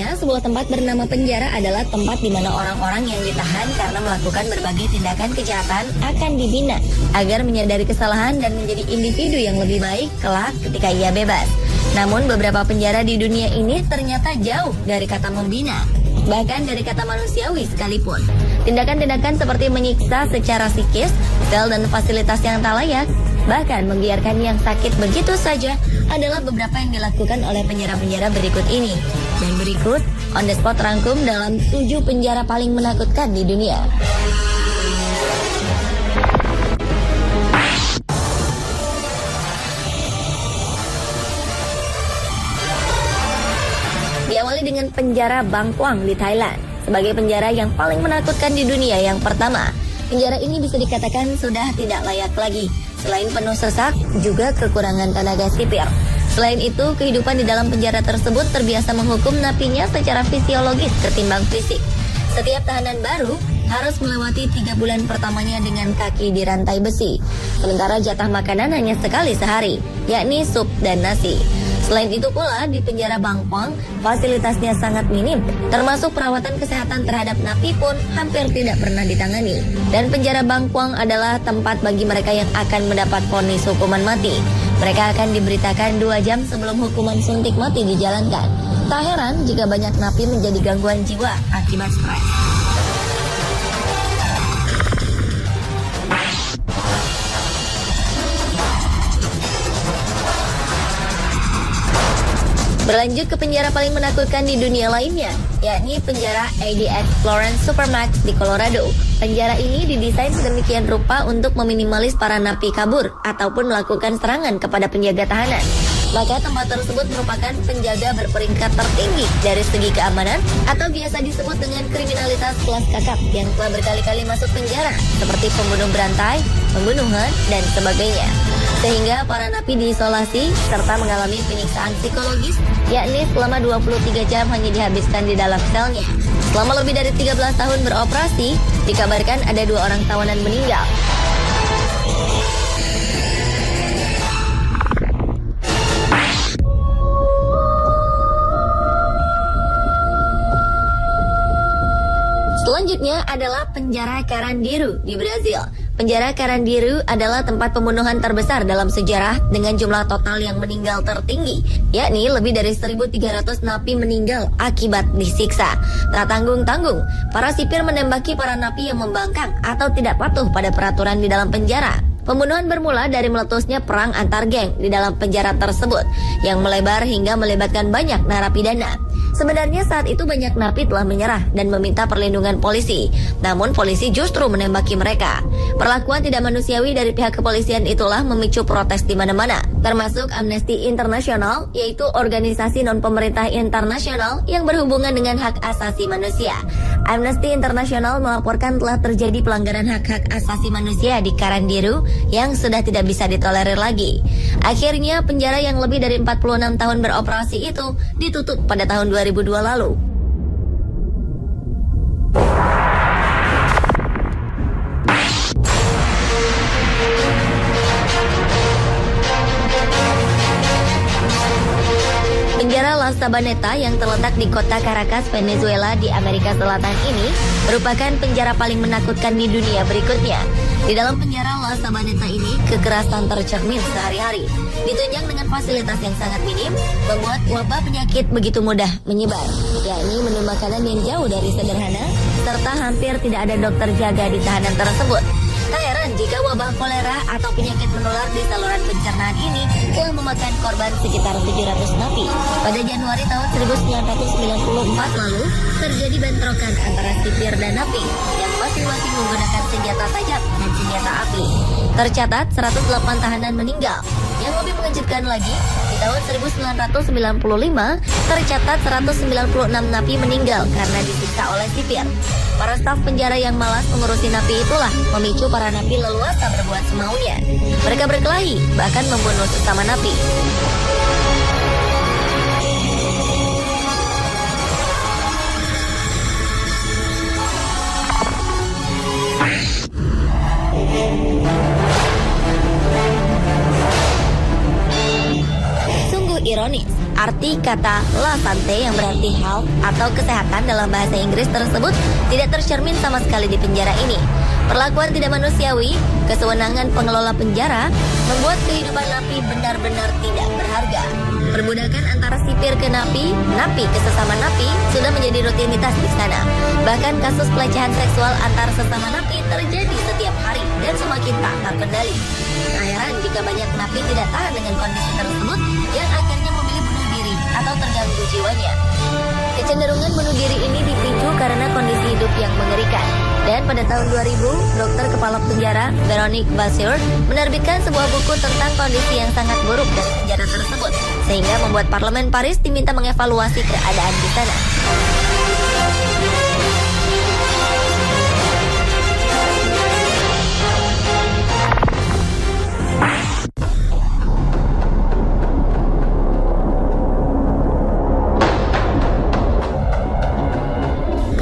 Awalnya, sebuah tempat bernama penjara adalah tempat di mana orang-orang yang ditahan karena melakukan berbagai tindakan kejahatan akan dibina agar menyadari kesalahan dan menjadi individu yang lebih baik kelak ketika ia bebas. Namun beberapa penjara di dunia ini ternyata jauh dari kata membina, bahkan dari kata manusiawi sekalipun. Tindakan-tindakan seperti menyiksa secara psikis, sel dan fasilitas yang tak layak, bahkan membiarkan yang sakit begitu saja adalah beberapa yang dilakukan oleh penjara-penjara berikut ini. Dan berikut, on the spot rangkum dalam 7 penjara paling menakutkan di dunia. Diawali dengan penjara Bangkwang di Thailand. Sebagai penjara yang paling menakutkan di dunia yang pertama, penjara ini bisa dikatakan sudah tidak layak lagi. Selain penuh sesak, juga kekurangan tenaga sipil. Selain itu, kehidupan di dalam penjara tersebut terbiasa menghukum napinya secara fisiologis ketimbang fisik. Setiap tahanan baru harus melewati 3 bulan pertamanya dengan kaki di rantai besi. Sementara jatah makanan hanya sekali sehari, yakni sup dan nasi. Selain itu pula, di penjara Bangkwang, fasilitasnya sangat minim, termasuk perawatan kesehatan terhadap napi pun hampir tidak pernah ditangani. Dan penjara Bangkwang adalah tempat bagi mereka yang akan mendapat vonis hukuman mati. Mereka akan diberitakan 2 jam sebelum hukuman suntik mati dijalankan. Tak heran jika banyak napi menjadi gangguan jiwa akibat stres. Berlanjut ke penjara paling menakutkan di dunia lainnya, yakni penjara ADX Florence Supermax di Colorado. Penjara ini didesain sedemikian rupa untuk meminimalis para napi kabur ataupun melakukan serangan kepada penjaga tahanan. Maka tempat tersebut merupakan penjaga berperingkat tertinggi dari segi keamanan atau biasa disebut dengan kriminalitas kelas kakap yang telah berkali-kali masuk penjara seperti pembunuh berantai, pembunuhan, dan sebagainya. Sehingga para napi diisolasi serta mengalami penyiksaan psikologis, yakni selama 23 jam hanya dihabiskan di dalam selnya. Selama lebih dari 13 tahun beroperasi, dikabarkan ada 2 orang tawanan meninggal. Selanjutnya adalah penjara Carandiru di Brazil. Penjara Carandiru adalah tempat pembunuhan terbesar dalam sejarah dengan jumlah total yang meninggal tertinggi, yakni lebih dari 1.300 napi meninggal akibat disiksa. Tak tanggung-tanggung, para sipir menembaki para napi yang membangkang atau tidak patuh pada peraturan di dalam penjara. Pembunuhan bermula dari meletusnya perang antar geng di dalam penjara tersebut yang melebar hingga melibatkan banyak narapidana. Sebenarnya saat itu banyak napi telah menyerah dan meminta perlindungan polisi. Namun polisi justru menembaki mereka. Perlakuan tidak manusiawi dari pihak kepolisian itulah memicu protes di mana-mana, termasuk Amnesty International, yaitu organisasi non-pemerintah internasional yang berhubungan dengan hak asasi manusia. Amnesty International melaporkan telah terjadi pelanggaran hak-hak asasi manusia di Carandiru yang sudah tidak bisa ditolerir lagi. Akhirnya penjara yang lebih dari 46 tahun beroperasi itu ditutup pada tahun 2002 lalu. Penjara La Sabaneta yang terletak di kota Caracas, Venezuela di Amerika Selatan ini merupakan penjara paling menakutkan di dunia berikutnya. Di dalam penjara La Sabaneta ini, kekerasan tercermin sehari-hari. Ditunjang dengan fasilitas yang sangat minim, membuat wabah penyakit begitu mudah menyebar, yakni menu makanan yang jauh dari sederhana, serta hampir tidak ada dokter jaga di tahanan tersebut. Tak heran jika wabah kolera atau penyakit menular di saluran pencernaan ini telah memakan korban sekitar 700 napi. Pada Januari tahun 1994 lalu, terjadi bentrokan antara sipir dan napi yang masing-masing menggunakan senjata tajam dan senjata api. Tercatat 108 tahanan meninggal. Yang lebih mengejutkan lagi, di tahun 1995 tercatat 196 napi meninggal karena disiksa oleh sipir. Para staf penjara yang malas mengurusi napi itulah memicu para napi leluasa berbuat semaunya. Mereka berkelahi, bahkan membunuh sesama napi. Sungguh ironis, Arti kata la santé yang berarti health atau kesehatan dalam bahasa Inggris tersebut tidak tercermin sama sekali di penjara ini. Perlakuan tidak manusiawi, kesewenangan pengelola penjara, membuat kehidupan napi benar-benar tidak berharga. Perbudakan antara sipir ke napi ke sesama napi sudah menjadi rutinitas di sana. Bahkan kasus pelecehan seksual antar sesama napi terjadi setiap hari dan semakin tak terkendali. Tak heran jika banyak napi tidak tahan dengan kondisi tersebut yang akhirnya memilih bunuh diri atau terganggu jiwanya. Kecenderungan bunuh diri ini dipicu karena kondisi hidup yang mengerikan. Dan pada tahun 2000, dokter kepala penjara Veronique Vasseur menerbitkan sebuah buku tentang kondisi yang sangat buruk dari penjara tersebut, sehingga membuat parlemen Paris diminta mengevaluasi keadaan di sana.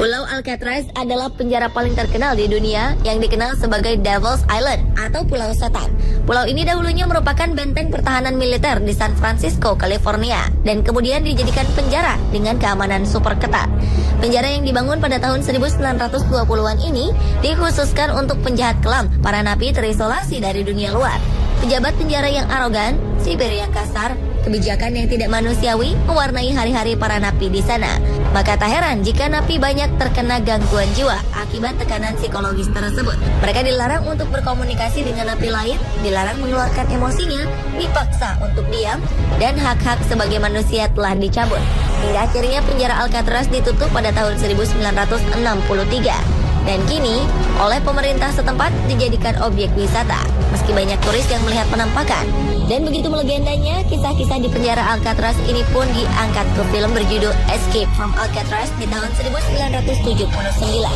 Pulau Alcatraz adalah penjara paling terkenal di dunia yang dikenal sebagai Devil's Island atau Pulau Setan. Pulau ini dahulunya merupakan benteng pertahanan militer di San Francisco, California, dan kemudian dijadikan penjara dengan keamanan super ketat. Penjara yang dibangun pada tahun 1920-an ini dikhususkan untuk penjahat kelam, para napi terisolasi dari dunia luar. Pejabat penjara yang arogan, sipir yang kasar, kebijakan yang tidak manusiawi mewarnai hari-hari para napi di sana. Maka tak heran jika napi banyak terkena gangguan jiwa akibat tekanan psikologis tersebut. Mereka dilarang untuk berkomunikasi dengan napi lain, dilarang mengeluarkan emosinya, dipaksa untuk diam, dan hak-hak sebagai manusia telah dicabut. Hingga akhirnya penjara Alcatraz ditutup pada tahun 1963. Dan kini, oleh pemerintah setempat dijadikan objek wisata, meski banyak turis yang melihat penampakan. Dan begitu melegendanya, kisah-kisah di penjara Alcatraz ini pun diangkat ke film berjudul Escape from Alcatraz di tahun 1979.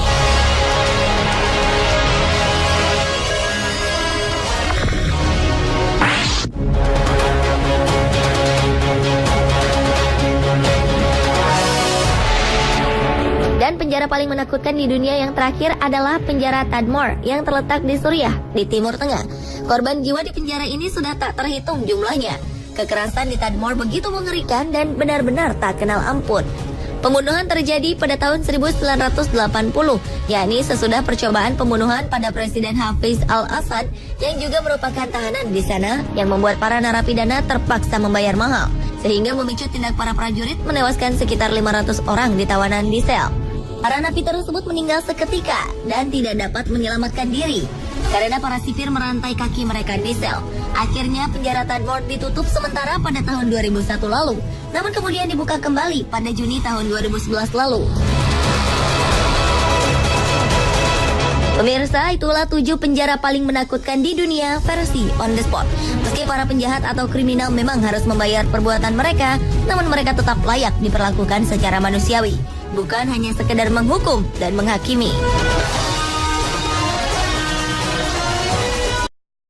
Dan penjara paling menakutkan di dunia yang terakhir adalah penjara Tadmor yang terletak di Suriah, di Timur Tengah. Korban jiwa di penjara ini sudah tak terhitung jumlahnya. Kekerasan di Tadmor begitu mengerikan dan benar-benar tak kenal ampun. Pembunuhan terjadi pada tahun 1980, yakni sesudah percobaan pembunuhan pada Presiden Hafiz al-Assad yang juga merupakan tahanan di sana yang membuat para narapidana terpaksa membayar mahal, sehingga memicu tindak para prajurit menewaskan sekitar 500 orang di tawanan di sel. Para napi tersebut meninggal seketika dan tidak dapat menyelamatkan diri karena para sipir merantai kaki mereka di sel. Akhirnya penjara Tadmor ditutup sementara pada tahun 2001 lalu, namun kemudian dibuka kembali pada Juni tahun 2011 lalu. Pemirsa, itulah 7 penjara paling menakutkan di dunia versi On The Spot. Meski para penjahat atau kriminal memang harus membayar perbuatan mereka, namun mereka tetap layak diperlakukan secara manusiawi, bukan hanya sekedar menghukum dan menghakimi.